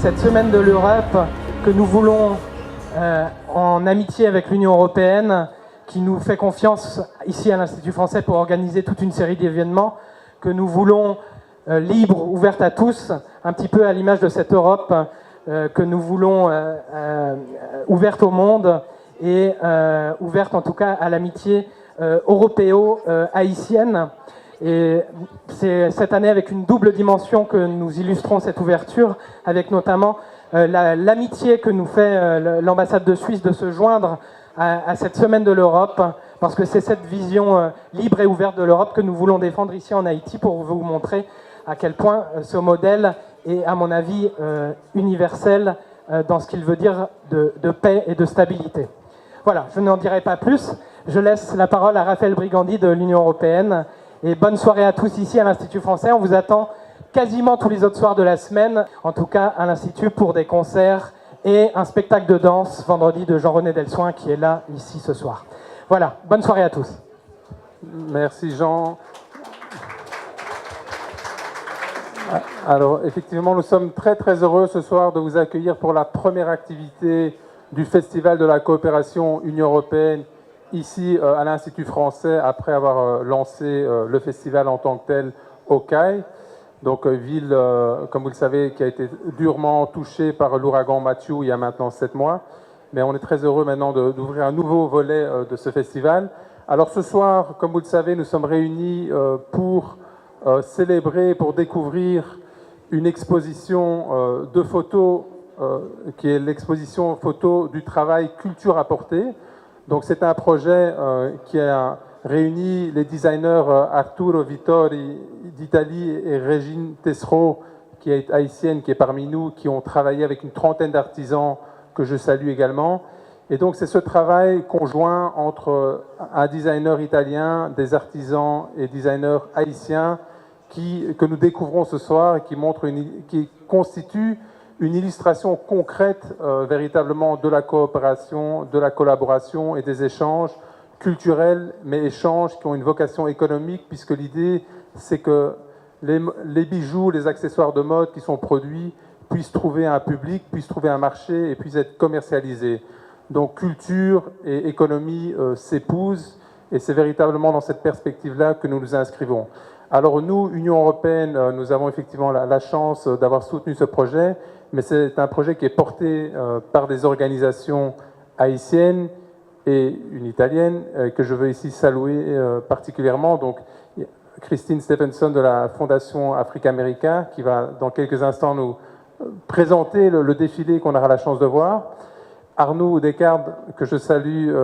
cette semaine de l'Europe que nous voulons en amitié avec l'Union européenne, qui nous fait confiance ici à l'Institut français pour organiser toute une série d'événements que nous voulons libre, ouverte à tous, un petit peu à l'image de cette Europe que nous voulons ouverte au monde et ouverte en tout cas à l'amitié européo-haïtienne. Et c'est cette année avec une double dimension que nous illustrons cette ouverture, avec notamment l'amitié que nous fait l'ambassade de Suisse de se joindre à cette semaine de l'Europe, parce que c'est cette vision libre et ouverte de l'Europe que nous voulons défendre ici en Haïti pour vous montrer à quel point ce modèle est, à mon avis, universel dans ce qu'il veut dire de paix et de stabilité. Voilà, je n'en dirai pas plus. Je laisse la parole à Raphaël Brigandi de l'Union européenne. Et bonne soirée à tous ici à l'Institut français. On vous attend quasiment tous les autres soirs de la semaine, en tout cas à l'Institut, pour des concerts et un spectacle de danse vendredi de Jean-René Delsoin qui est là, ici, ce soir. Voilà, bonne soirée à tous. Merci Jean. Alors effectivement, nous sommes très très heureux ce soir de vous accueillir pour la première activité du Festival de la coopération Union européenne ici à l'Institut français, après avoir lancé le festival en tant que tel au CAI. Donc ville, comme vous le savez, qui a été durement touchée par l'ouragan Matthew il y a maintenant 7 mois. Mais on est très heureux maintenant d'ouvrir un nouveau volet de ce festival. Alors ce soir, comme vous le savez, nous sommes réunis pour célébrer, pour découvrir une exposition de photos, qui est l'exposition photo du travail Culture Apportée. Donc c'est un projet qui a réuni les designers Arturo Vittori d'Italie et Régine Tessereau, qui est haïtienne, qui est parmi nous, qui ont travaillé avec une trentaine d'artisans que je salue également. Et donc c'est ce travail conjoint entre un designer italien, des artisans et designers haïtiens que nous découvrons ce soir et qui constitue une illustration concrète véritablement de la coopération, de la collaboration et des échanges culturels, mais échanges qui ont une vocation économique, puisque l'idée, c'est que les bijoux, les accessoires de mode qui sont produits puissent trouver un public, puissent trouver un marché et puissent être commercialisés. Donc culture et économie s'épousent, et c'est véritablement dans cette perspective-là que nous nous inscrivons. Alors nous, Union européenne, nous avons effectivement la chance d'avoir soutenu ce projet, mais c'est un projet qui est porté par des organisations haïtiennes et une italienne que je veux ici saluer particulièrement. Donc Christine Stephenson de la Fondation Afrique America qui va dans quelques instants nous présenter le défilé qu'on aura la chance de voir. Arnaud Descartes, que je salue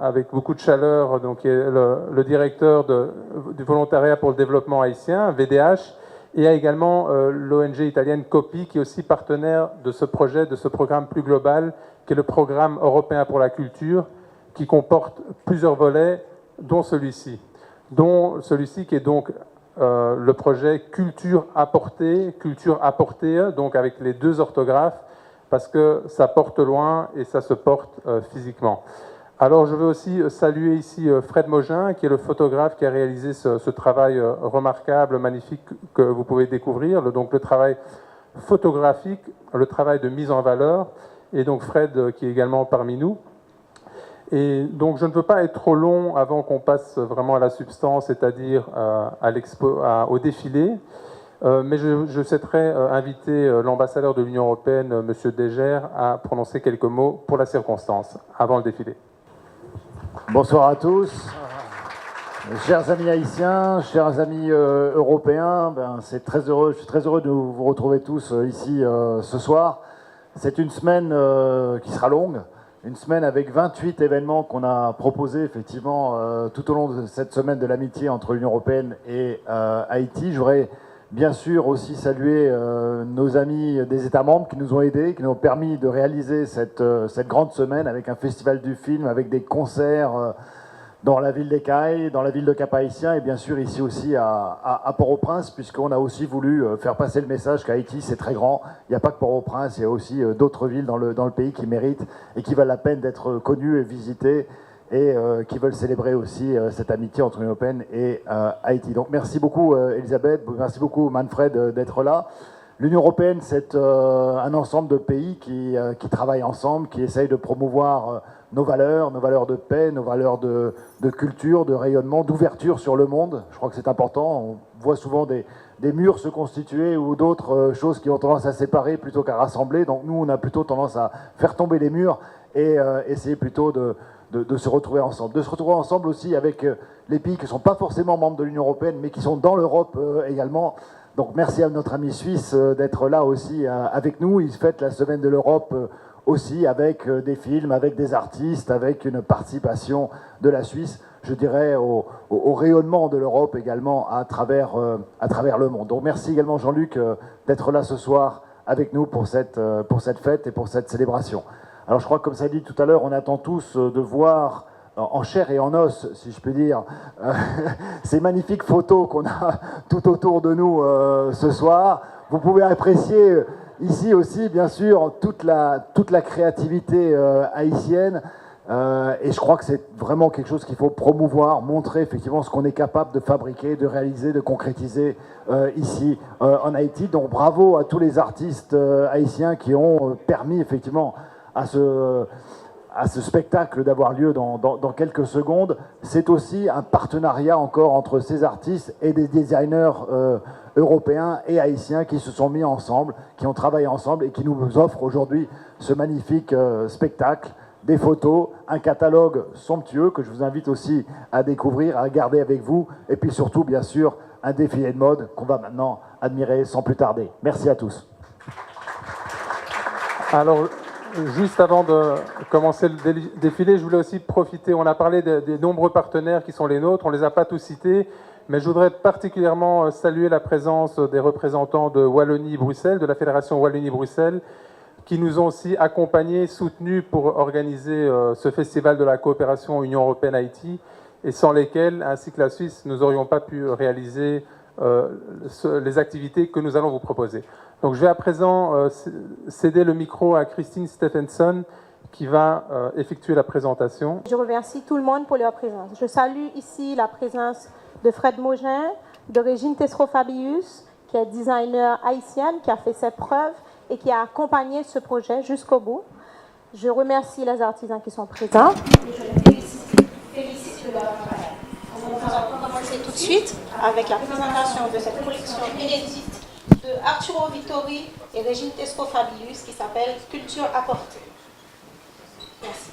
avec beaucoup de chaleur, donc, qui est le directeur du volontariat pour le développement haïtien, VDH, et a également l'ONG italienne COPI, qui est aussi partenaire de ce projet, de ce programme plus global, qui est le programme européen pour la culture, qui comporte plusieurs volets, dont celui-ci qui est donc le projet Culture Apportée, donc avec les 2 orthographes, parce que ça porte loin et ça se porte physiquement. Alors je veux aussi saluer ici Fred Mogin, qui est le photographe qui a réalisé ce travail remarquable, magnifique, que vous pouvez découvrir, donc le travail photographique, le travail de mise en valeur, et donc Fred qui est également parmi nous. Et donc je ne veux pas être trop long avant qu'on passe vraiment à la substance, c'est-à-dire au défilé. Mais je souhaiterais inviter l'ambassadeur de l'Union européenne, M. Deger, à prononcer quelques mots pour la circonstance, avant le défilé. Bonsoir à tous. Chers amis haïtiens, chers amis européens, je suis très heureux de vous retrouver tous ici ce soir. C'est une semaine qui sera longue, une semaine avec 28 événements qu'on a proposés effectivement tout au long de cette semaine de l'amitié entre l'Union européenne et Haïti. Je voudrais bien sûr aussi saluer nos amis des États membres qui nous ont aidés, qui nous ont permis de réaliser cette grande semaine avec un festival du film, avec des concerts dans la ville d'Écailles, dans la ville de Cap-Haïtien et bien sûr ici aussi à Port-au-Prince, puisqu'on a aussi voulu faire passer le message qu'Haïti c'est très grand. Il n'y a pas que Port-au-Prince, il y a aussi d'autres villes dans le pays qui méritent et qui valent la peine d'être connues et visitées, et qui veulent célébrer aussi cette amitié entre l'Union européenne et Haïti. Donc merci beaucoup Elisabeth, merci beaucoup Manfred d'être là. L'Union européenne, c'est un ensemble de pays qui travaillent ensemble, qui essayent de promouvoir nos valeurs de paix, nos valeurs de culture, de rayonnement, d'ouverture sur le monde. Je crois que c'est important. On voit souvent des murs se constituer ou d'autres choses qui ont tendance à séparer plutôt qu'à rassembler. Donc nous, on a plutôt tendance à faire tomber les murs et essayer plutôt de se retrouver ensemble. De se retrouver ensemble aussi avec les pays qui ne sont pas forcément membres de l'Union européenne, mais qui sont dans l'Europe également. Donc merci à notre ami suisse d'être là aussi avec nous. Il fête la semaine de l'Europe aussi avec des films, avec des artistes, avec une participation de la Suisse, je dirais, au rayonnement de l'Europe également à travers le monde. Donc merci également Jean-Luc d'être là ce soir avec nous pour cette fête et pour cette célébration. Alors je crois que comme ça a dit tout à l'heure, on attend tous de voir en chair et en os, si je puis dire, ces magnifiques photos qu'on a tout autour de nous ce soir. Vous pouvez apprécier ici aussi, bien sûr, toute la créativité haïtienne. Et je crois que c'est vraiment quelque chose qu'il faut promouvoir, montrer effectivement ce qu'on est capable de fabriquer, de réaliser, de concrétiser ici en Haïti. Donc bravo à tous les artistes haïtiens qui ont permis effectivement à ce spectacle d'avoir lieu dans quelques secondes. C'est aussi un partenariat encore entre ces artistes et des designers européens et haïtiens qui se sont mis ensemble, qui ont travaillé ensemble et qui nous offrent aujourd'hui ce magnifique spectacle, des photos, un catalogue somptueux que je vous invite aussi à découvrir, à regarder avec vous, et puis surtout, bien sûr, un défilé de mode qu'on va maintenant admirer sans plus tarder. Merci à tous. Alors, juste avant de commencer le défilé, je voulais aussi profiter, on a parlé des nombreux partenaires qui sont les nôtres, on ne les a pas tous cités, mais je voudrais particulièrement saluer la présence des représentants de Wallonie-Bruxelles, de la Fédération Wallonie-Bruxelles, qui nous ont aussi accompagnés, soutenus pour organiser ce festival de la coopération Union Européenne-Haïti, et sans lesquels, ainsi que la Suisse, nous n'aurions pas pu réaliser les activités que nous allons vous proposer. Donc je vais à présent céder le micro à Christine Stephenson qui va effectuer la présentation. Je remercie tout le monde pour leur présence. Je salue ici la présence de Fred Mogin, de Régine Testrofabius, qui est designer haïtienne, qui a fait ses preuves et qui a accompagné ce projet jusqu'au bout. Je remercie les artisans qui sont présents. Et je les félicite de leur travail. On va commencer tout de suite avec la présentation de cette collection inédite de Arturo Vittori et Régine Testrofabius qui s'appelle Culture apportée. Merci.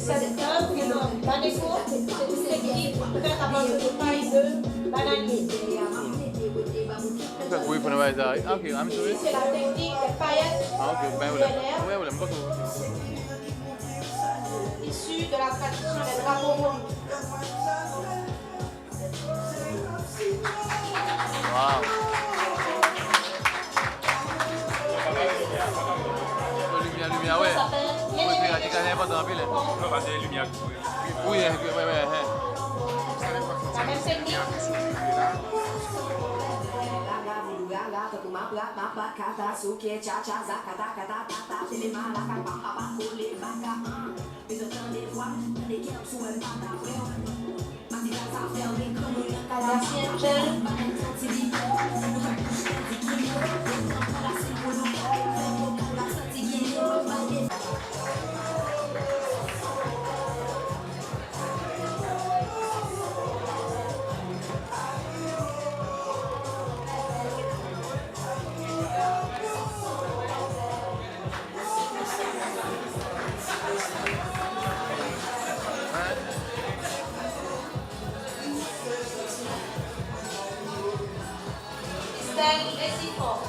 Cette œuvre est dans Banéco, c'est une technique faite à partir de paille de bananier. C'est la technique des paillettes issue de la tradition des drapeaux rouges. Wow. Lumière, ouais. Oui, la même technique. Merci Angel. Estelle Récifort.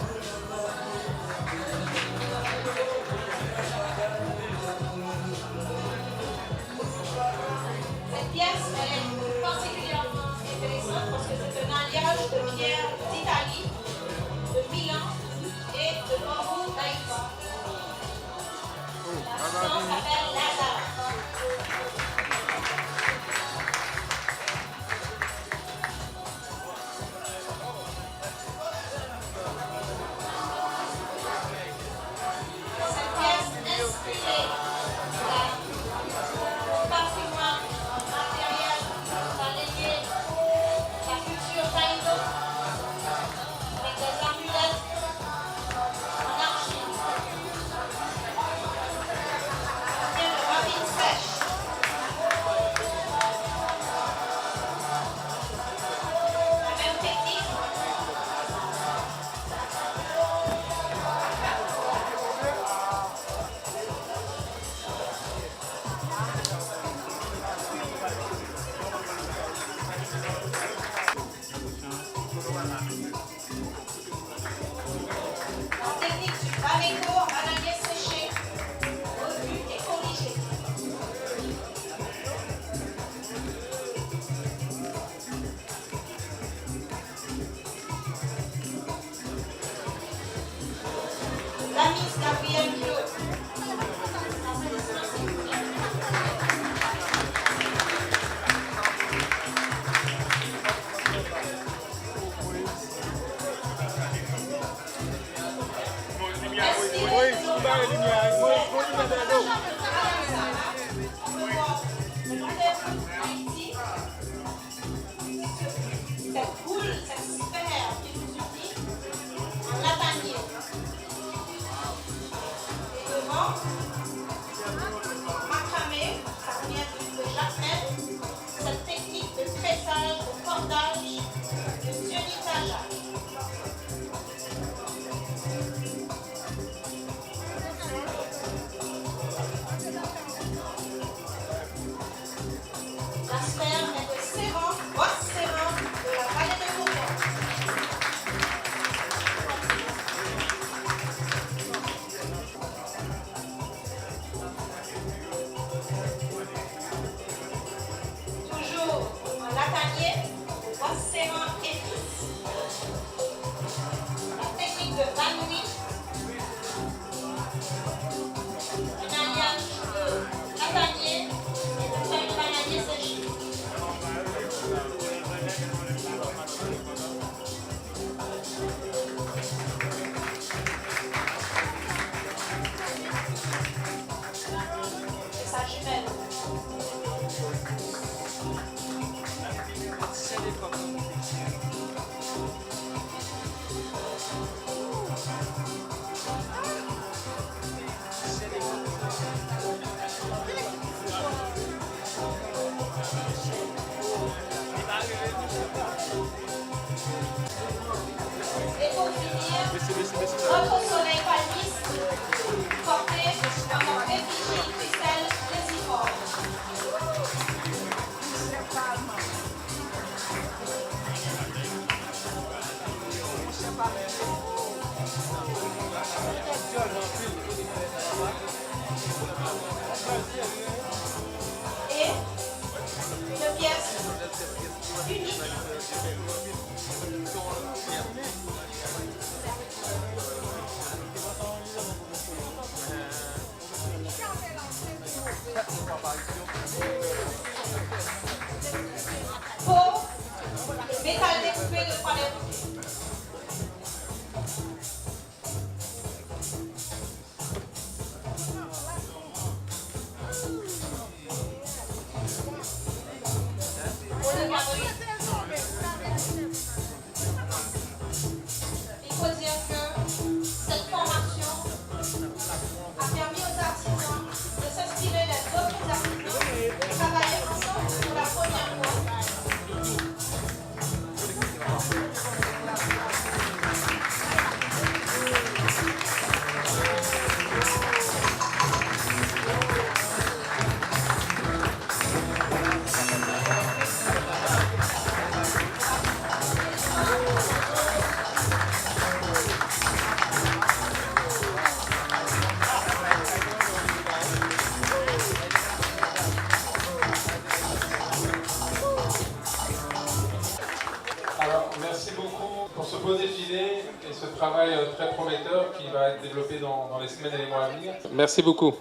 Cette pièce elle est particulièrement intéressante parce que c'est un alliage de pierres d'Italie, de Milan et de bambou d'Haïti. La substance s'appelle Lazare. Cette pièce inspirée du patrimoine matériel relayé la culture taïno avec des amulettes en argile. Ça vient de rapine sèche. La même technique. La technique du Baléco à la lait séchée, revue et corrigée. La Miss Gabrielle Claude. Cette boule, cette sphère qui nous unit en latanier. Et devant, macramé, ça vient de Jacqueline, cette technique de tressage, de cordage de Dionita Jacques. La sphère est de Séran, Bois-Séran, de la vallée de Courton. Toujours en latanier, Bois-Séran et fils. La technique de Van Nuit, un alliage de latanier et de feuilles bananier séchées. Et sa jumelle. Et pour finir, notre soleil palmiste, porté par notre effigie Christelle Récifort. Et une pièce unique. Merci beaucoup pour ce beau défilé et ce travail très prometteur qui va être développé dans les semaines et les mois à venir. Merci beaucoup.